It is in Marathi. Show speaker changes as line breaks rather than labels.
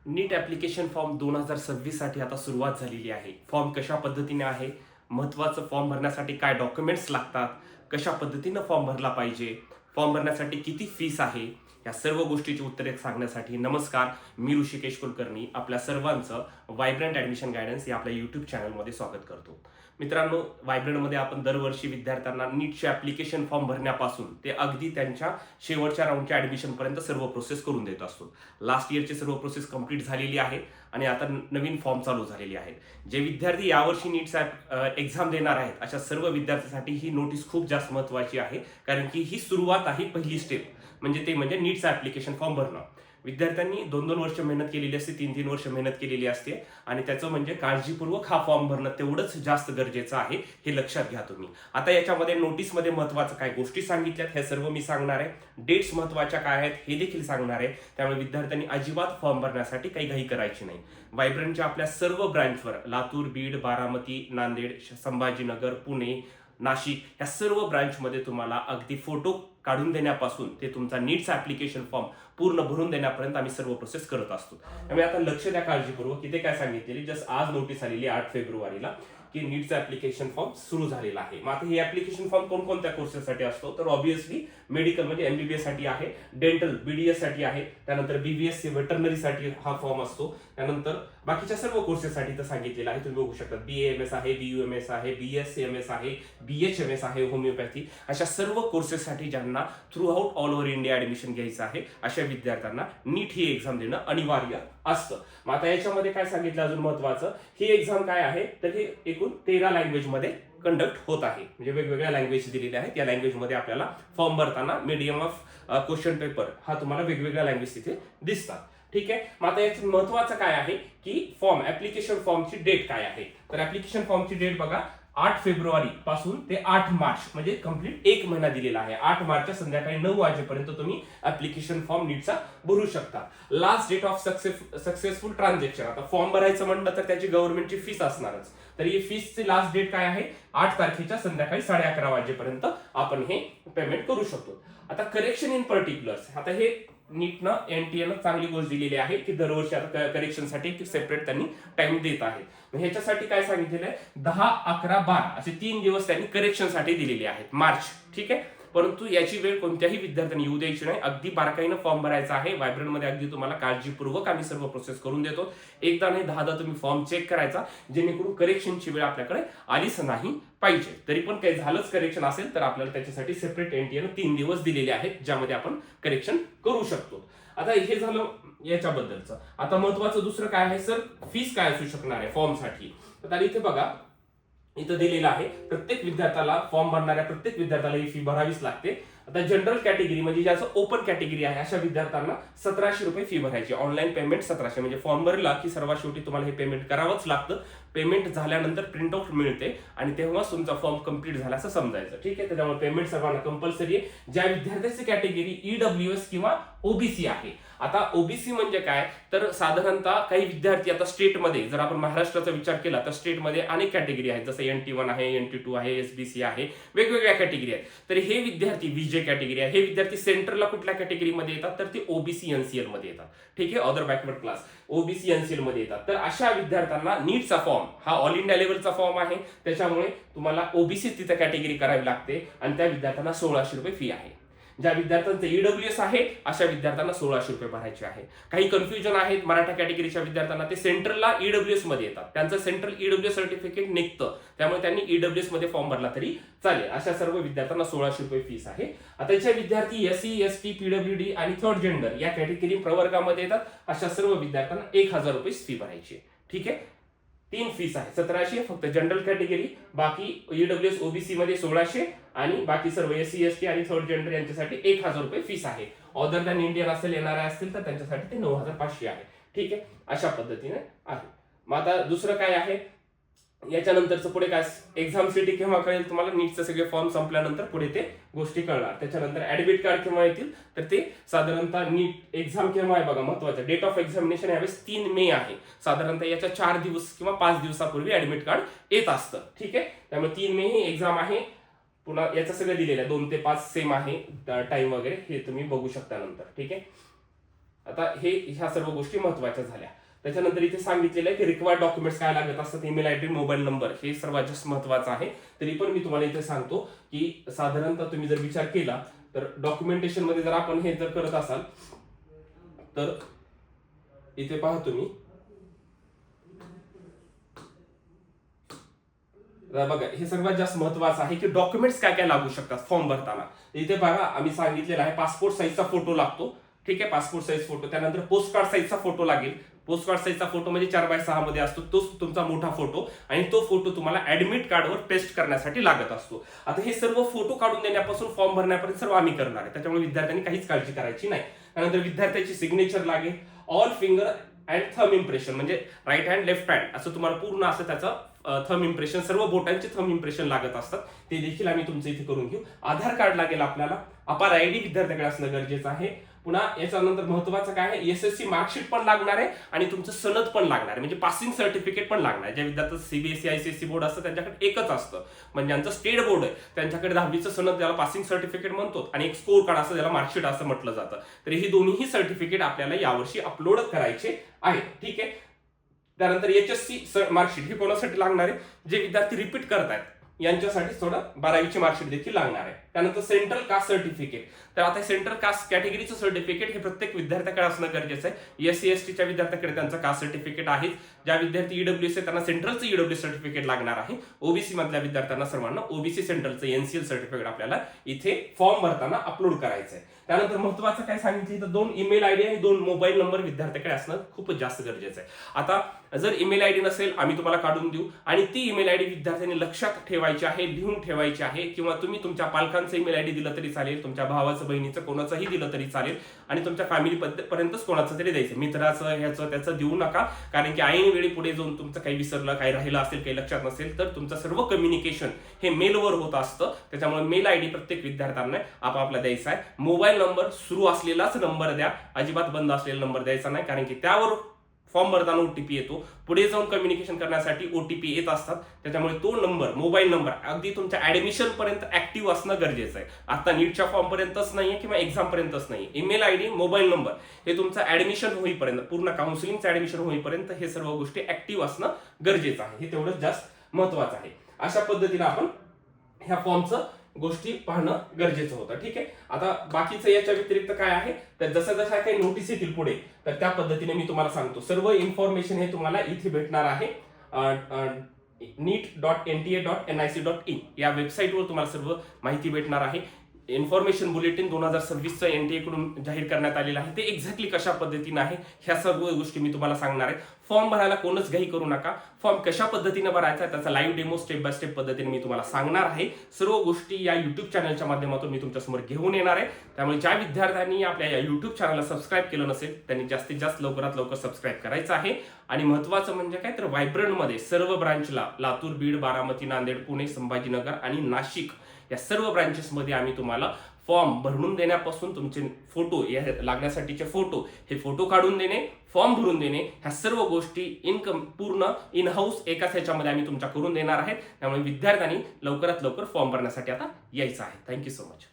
नीट ॲप्लिकेशन फॉर्म 2026 साठी आता सुरुवात झालेली आहे. फॉर्म कशा पद्धतीने आहे, महत्त्वाचं फॉर्म भरण्यासाठी काय डॉक्युमेंट्स लागतात, कशा पद्धतीनं फॉर्म भरला पाहिजे, फॉर्म भरण्यासाठी किती फीस आहे, या सर्व गोष्टीची उत्तरे सांगण्यासाठी नमस्कार, मी ऋषिकेश कुलकर्णी आपल्या सर्वांचं व्हायब्रंट ॲडमिशन गायडन्स या आपल्या यूट्यूब चॅनलमध्ये स्वागत करतो. मित्रांनो, व्हायब्रंटमध्ये आपण दरवर्षी विद्यार्थ्यांना नीटचे ॲप्लिकेशन फॉर्म भरण्यापासून ते अगदी त्यांच्या शेवटच्या राऊंडच्या ॲडमिशनपर्यंत सर्व प्रोसेस करून देत असतो. लास्ट इयरची सर्व प्रोसेस कंप्लीट झालेली आहे आणि आता नवीन फॉर्म चालू झालेले आहेत. जे विद्यार्थी यावर्षी नीटचा एक्झाम देणार आहेत अशा सर्व विद्यार्थ्यांसाठी ही नोटीस खूप जास्त महत्त्वाची आहे, कारण की ही सुरुवात आहे, पहिली स्टेप म्हणजे नीटचा ॲप्लिकेशन फॉर्म भरणं. विद्यार्थ्यांनी 2-2 वर्ष मेहनत केलेली असते, 3-3 वर्ष मेहनत केलेली असते आणि त्याचं म्हणजे काळजीपूर्वक हा फॉर्म भरणं तेवढंच जास्त गरजेचं आहे, हे लक्षात घ्या तुम्ही. आता याच्यामध्ये नोटीसमध्ये महत्त्वाचं काय गोष्टी सांगितल्यात हे सर्व मी सांगणार आहे. डेट्स महत्त्वाच्या काय आहेत हे देखील सांगणार आहे. त्यामुळे विद्यार्थ्यांनी अजिबात फॉर्म भरण्यासाठी काही घाई करायची नाही. व्हायब्रंटच्या आपल्या सर्व ब्रँचवर लातूर, बीड, बारामती, नांदेड, संभाजीनगर, पुणे, नाशिक या सर्व ब्रांचमध्ये तुम्हाला अगदी फोटो काढून देण्यापासून ते तुमचा नीटचा ॲप्लिकेशन फॉर्म पूर्ण भरून देण्यापर्यंत आम्ही सर्व प्रोसेस करत असतो. त्यामुळे आता लक्ष द्या काळजीपूर्वक. इथे काय सांगितलेली, जस्ट आज नोटीस आलेली 8 फेब्रुवारीला की नीटचा ॲप्लिकेशन फॉर्म सुरू झालेला आहे. मग आता हे ॲप्लिकेशन फॉर्म कोणकोणत्या कोर्सेससाठी असतो, तर ऑब्व्हियसली मेडिकल म्हणजे MBBS साठी आहे, डेंटल BDS साठी आहे, त्यानंतर BVSC वेटरनरीसाठी हा फॉर्म असतो, त्यानंतर बाकीच्या सर्व कोर्सेससाठी तर सांगितलेलं आहे. तुम्ही बघू शकता BAMS आहे, BUMS आहे, BSCMS आहे, BHMS आहे, होमिओपॅथी, अशा सर्व कोर्सेससाठी ज्यांना through out all over India admission घ्यायचं आहे अशा विद्यार्थ्यांना नीट ही एक्झाम देणं अनिवार्य असतं. मग आता याच्यामध्ये काय सांगितलं अजून महत्त्वाचं, ही एक्झाम काय आहे तर ही एकूण 13 लँग्वेजमध्ये कंडक्ट होत आहे. म्हणजे वेगवेगळ्या लँग्वेज दिलेल्या आहेत. या लँग्वेजमध्ये आपल्याला फॉर्म भरताना मीडियम ऑफ क्वेश्चन पेपर हा तुम्हाला वेगवेगळ्या लँग्वेज तिथे दिसतात. ठीक आहे. मग आता याचं महत्त्वाचं काय आहे की ॲप्लिकेशन फॉर्मची डेट काय आहे, तर ॲप्लिकेशन फॉर्मची डेट बघा 8 फेब्रुवारी पासून ते 8 मार्च म्हणजे कंप्लीट 1 महिना दिलेला आहे. 8 मार्चच्या संध्याकाळी 9 वाजेपर्यंत तुम्ही ॲप्लिकेशन फॉर्म नीटचा भरू शकता. Last date of successful transaction, आता फॉर्म भरायचं म्हणलं तर त्याची गव्हर्नमेंटची फीस असणारच, तर ही फीसची लास्ट डेट काय आहे 8 तारखेच्या संध्याकाळी 11:30 वाजेपर्यंत आपण हे पेमेंट करू शकतो. आता करेक्शन इन पर्टिक्युलर्स, आता हे नीटनं NTA चांगली गोष्ट दिलेली आहे की दरवर्षी आता करेक्शनसाठी सेपरेट त्यांनी टाइम देत आहेत. ह्याच्यासाठी काय सांगितलेलं आहे 10, 11, 12 असे 3 दिवस त्यांनी करेक्शनसाठी दिलेले आहेत मार्च. ठीक आहे. परंतु याची वेळ कोणत्याही विद्यार्थ्यांनी येऊ द्यायची नाही. अगदी बारकाईनं फॉर्म भरायचा आहे. व्हायब्रंटमध्ये अगदी तुम्हाला काळजीपूर्वक आम्ही सर्व प्रोसेस करून देतो. एकदा नाही 10 तुम्ही फॉर्म चेक करायचा, जेणेकरून करेक्शनची वेळ आपल्याकडे आलीच नाही पाहिजे. तरी पण काही झालंच करेक्शन असेल तर आपल्याला त्याच्यासाठी सेपरेट NTA 3 दिवस दिलेले आहेत ज्यामध्ये आपण करेक्शन करू शकतो. आता हे झालं याच्याबद्दलचं. आता महत्वाचं दुसरं काय आहे सर, फीस काय असू शकणार आहे फॉर्मसाठी, तर इथे बघा इथं दिलेलं आहे प्रत्येक विद्यार्थ्याला फॉर्म भरणाऱ्या प्रत्येक विद्यार्थ्याला ही फी भरावीच लागते. आता जनरल कॅटेगरी म्हणजे ज्याचं ओपन कॅटेगरी आहे अशा विद्यार्थ्यांना 1700 रुपये फी भरायची. ऑनलाईन पेमेंट 1700, म्हणजे फॉर्म भरला की सर्वात शेवटी तुम्हाला हे पेमेंट करावंच लागतं. पेमेंट झाल्यानंतर प्रिंटआउट मिळते आणि तेव्हाच तुमचा फॉर्म कंप्लीट झाला असं समजायचं. ठीक आहे. त्याच्यामुळे पेमेंट सर्वांना कंपल्सरी आहे. ज्या विद्यार्थ्याची कॅटेगरी EWS किंवा OBC आहे. आता OBC म्हणजे काय, तर साधारणतः काही विद्यार्थी आता स्टेटमध्ये जर आपण महाराष्ट्राचा विचार केला तर स्टेटमध्ये अनेक कॅटेगरी आहेत, जसं NT1 आहे, NT2 आहे, SBC आहे, वेगवेगळ्या कॅटेगरी आहेत. तर हे विद्यार्थी VJ कॅटेगरी आहे, हे विद्यार्थी सेंटरला कुठल्या कॅटेगरीमध्ये येतात तर ते OBC NCL मध्ये येतात. ठीक आहे. Other backward class OBC NCL मध्ये येतात. तर अशा विद्यार्थ्यांना नीटचा फॉर्म हा ऑल इंडिया लेवलचा फॉर्म आहे, त्याच्यामुळे तुम्हाला OBC तिथे कॅटेगरी करावी लागते आणि त्या विद्यार्थ्यांना 1600 रुपये फी आहे. ज्या विद्यार्थ्यांचं EWS आहे अशा विद्यार्थ्यांना 1600 रुपये भरायचे आहे. काही कन्फ्युजन आहेत मराठा कॅटेगरीच्या विद्यार्थ्यांना, ते सेंट्रलला EWS मध्ये येतात, त्यांचं सेंट्रल EWS सर्टिफिकेट निघतं, त्यामुळे त्यांनी EWS मध्ये फॉर्म भरला तरी चालेल. अशा सर्व विद्यार्थ्यांना 1600 रुपये फीस आहे. आता जे विद्यार्थी SC, ST, PWD आणि थर्ड जेंडर या कॅटेगरी प्रवर्गामध्ये येतात अशा सर्व विद्यार्थ्यांना 1000 रुपये फी भरायची. ठीक आहे. 3 फीस आहे, 1700 फक्त जनरल कॅटेगरी, बाकी EWS OBC मध्ये 1600 आणि बाकी सर्व SC, ST आणि थर्ड जेंडर यांच्यासाठी 1000 रुपये फीस आहे. अदर दॅन इंडियन असेल येणारे असतील तर त्यांच्यासाठी ते 9500 आहे. ठीक आहे. अशा पद्धतीने आहे. मग आता दुसरं काय आहे याच्यानंतरचं पुढे काय, एक्झाम सिटी केव्हा कळेल तुम्हाला, नीटचे सगळे फॉर्म संपल्यानंतर पुढे ते गोष्टी कळणार. त्याच्यानंतर ऍडमिट कार्ड केव्हा येतील तर ते साधारणतः नीट एक्झाम केव्हा आहे बघा महत्वाचं, डेट ऑफ एक्झामिनेशन यावेळेस 3 मे आहे. साधारणतः याच्या 4 दिवस किंवा 5 दिवसापूर्वी ऍडमिट कार्ड येत असतं. ठीक आहे. त्यामुळे 3 मे ही एक्झाम आहे. पुन्हा याचं सगळं दिलेलं आहे, 2 ते 5 सेम आहे टाइम वगैरे, हे तुम्ही बघू शकता नंतर. ठीक आहे. आता ह्या सर्व गोष्टी महत्वाच्या झाल्या. त्याच्यानंतर इथे सांगितलेलं आहे की रिक्वायर्ड डॉक्युमेंट्स काय लागत असतात, ईमेल आयडी, मोबाईल नंबर, हे सर्वात जास्त महत्वाचं आहे. तरी पण मी तुम्हाला इथे सांगतो की साधारणतः तुम्ही जर विचार केला तर डॉक्युमेंटेशन मध्ये जर आपण हे जर करत असाल तर इथे पहा तुम्ही बघा, हे सर्वात जास्त महत्वाचं आहे की डॉक्युमेंट्स काय काय लागू शकतात फॉर्म भरताना. इथे बघा आम्ही सांगितलेलं आहे पासपोर्ट साईजचा फोटो लागतो. ठीक आहे, पासपोर्ट साईज फोटो. त्यानंतर पोस्ट कार्ड साईजचा फोटो लागेल. पोस्ट कार्ड साईजचा फोटो म्हणजे 4x6 मध्ये असतो, तोच तुमचा मोठा फोटो, आणि तो फोटो तुम्हाला ऍडमिट कार्डवर पेस्ट करण्यासाठी लागत असतो. आता हे सर्व फोटो काढून देण्यापासून फॉर्म भरण्यापर्यंत सर्व आम्ही करणार आहे, त्याच्यामुळे विद्यार्थ्यांनी काहीच काळजी करायची नाही. त्यानंतर विद्यार्थ्याची सिग्नेचर लागेल. All finger and thumb impression म्हणजे राईट हँड लेफ्ट हँड असं तुम्हाला पूर्ण असं त्याचं थंब इम्प्रेशन, सर्व बोटांचे थंब इम्प्रेशन लागत असतात, ते देखील आम्ही तुमचं इथे करून घेऊ. आधार कार्ड लागेल आपल्याला. अपार आयडी विद्यार्थ्याकडे असणं गरजेचं आहे. पुन्हा याच्यानंतर महत्वाचं काय आहे, एसएससी मार्कशीट पण लागणार आहे आणि तुमचं सनद पण लागणार आहे, म्हणजे पासिंग सर्टिफिकेट पण लागणार आहे. ज्या विद्यार्थ्याचं सीबीएसई आयसीएससी बोर्ड असतं त्यांच्याकडे एकच असतं, म्हणजे ज्यांचं स्टेट बोर्ड आहे त्यांच्याकडे 10वीचं सनद, ज्याला पासिंग सर्टिफिकेट म्हणतो, आणि एक स्कोर कार्ड असं, ज्याला मार्कशीट असं म्हटलं जातं. तर ही दोन्ही सर्टिफिकेट आपल्याला यावर्षी अपलोड करायचे आहे. ठीक आहे. त्यानंतर एचएससी मार्कशीट ही कोणासाठी लागणार आहे, जे विद्यार्थी रिपीट करतायत यांच्यासाठी थोडं 12वीची मार्कशीट देखील लागणार आहे. त्यानंतर सेंट्रल कास्ट सर्टिफिकेट. तर आता सेंट्रल कास्ट कॅटेगरीचं सर्टिफिकेट हे प्रत्येक विद्यार्थ्याकडे असणं गरजेचं आहे. एससी एसटीच्या विद्यार्थ्याकडे त्यांचं कास्ट सर्टिफिकेट आहे. ज्या विद्यार्थी ईडब्ल्यूएस आहे त्यांना सेंट्रलचं ईडब्ल्यूएस सर्टिफिकेट लागणार आहे. ओबीसी मधल्या विद्यार्थ्यांना सर्वांना ओबीसी सेंट्रलचं एनसीएल सर्टिफिकेट आपल्याला इथे फॉर्म भरताना अपलोड करायचं आहे. त्यानंतर महत्वाचं काय सांगितलं तर 2 ईमेल आयडी आणि 2 मोबाईल नंबर विद्यार्थ्याकडे असणं खूपच जास्त गरजेचं आहे. आता जर ईमेल आयडी नसेल आम्ही तुम्हाला काढून देऊ, आणि ती ईमेल आयडी विद्यार्थ्यांनी लक्षात ठेवायची आहे, लिहून ठेवायची आहे, किंवा तुम्ही तुमच्या पालकांचं ईमेल आयडी दिलं तरी चालेल, तुमच्या भावाचं बहिणीचं कोणाचंही दिलं तरी चालेल, आणि तुमच्या फॅमिली पर्यंतच कोणाचं तरी द्यायचं. मित्राचं ह्याचं त्याचं देऊ नका, कारण की ऐन वेळी पुढे जाऊन तुमचं काही विसरलं, काही राहिलं असेल, काही लक्षात नसेल तर तुमचं सर्व कम्युनिकेशन हे मेलवर होत असतं. त्याच्यामुळे मेल आयडी प्रत्येक विद्यार्थ्यांना आपापला द्यायचा आहे. मोबाईल नंबर सुरू असलेलाच नंबर द्या, अजिबात बंद असलेला नंबर द्यायचा नाही, कारण की त्यावर फॉर्म भरताना ओटीपी येतो, पुढे जाऊन कम्युनिकेशन करण्यासाठी ओटीपी येत असतात. त्याच्यामुळे तो नंबर, मोबाईल नंबर अगदी तुमच्या ऍडमिशन पर्यंत ऍक्टिव्ह असणं गरजेचं आहे. आता नीटच्या फॉर्म पर्यंतच नाहीये किंवा एक्झाम पर्यंतच नाहीये. ईमेल आयडी, मोबाईल नंबर हे तुमचं ऍडमिशन होईपर्यंत, पूर्ण काउन्सिलिंगचं ऍडमिशन होईपर्यंत हे सर्व गोष्टी ऍक्टिव्ह असणं गरजेचं आहे. हे तेवढंच जास्त महत्वाचं आहे. अशा पद्धतीने आपण ह्या फॉर्मचं गोष्टी पाहणं गरजेचं होतं. ठीक आहे. आता बाकीचं याच्या व्यतिरिक्त काय आहे, तर जसं जशा काही नोटीस येतील पुढे तर त्या पद्धतीने मी तुम्हाला सांगतो. सर्व इन्फॉर्मेशन हे तुम्हाला इथे भेटणार आहे. neet.nta.nic.in या वेबसाईटवर तुम्हाला सर्व माहिती भेटणार आहे. इन्फॉर्मेशन बुलेटिन 2026चं एनटीए कडून जाहीर करण्यात आलेलं आहे. ते एक्झॅक्टली कशा पद्धतीने आहे ह्या सर्व गोष्टी मी तुम्हाला सांगणार आहे. फॉर्म भरायला कोणच घाई करू नका. फॉर्म कशा पद्धतीने भरायचा त्याचा live demo step by step पद्धतीने मी तुम्हाला सांगणार आहे. सर्व गोष्टी या युट्यूब चॅनलच्या माध्यमातून मी तुमच्यासमोर घेऊन येणार आहे. त्यामुळे ज्या विद्यार्थ्यांनी आपल्या या युट्यूब चॅनलला सबस्क्राईब केलं नसेल त्यांनी जास्तीत जास्त लवकरात लवकर सबस्क्राईब करायचं आहे. आणि महत्वाचं म्हणजे काय तर व्हायब्रंटमध्ये सर्व ब्रांचला, लातूर, बीड, बारामती, नांदेड, पुणे, संभाजीनगर आणि नाशिक या सर्व ब्रांचेसमध्ये आम्ही तुम्हाला फॉर्म भरून देण्यापासून तुमचे फोटो, या लागण्यासाठीचे फोटो, हे फोटो काढून देणे, फॉर्म भरून देणे, ह्या सर्व गोष्टी पूर्ण इन हाऊस एकाच ह्याच्यामध्ये आम्ही तुमच्या करून देणार आहेत. त्यामुळे विद्यार्थ्यांनी लवकरात लवकर फॉर्म भरण्यासाठी आता यायचं आहे. Thank you so much.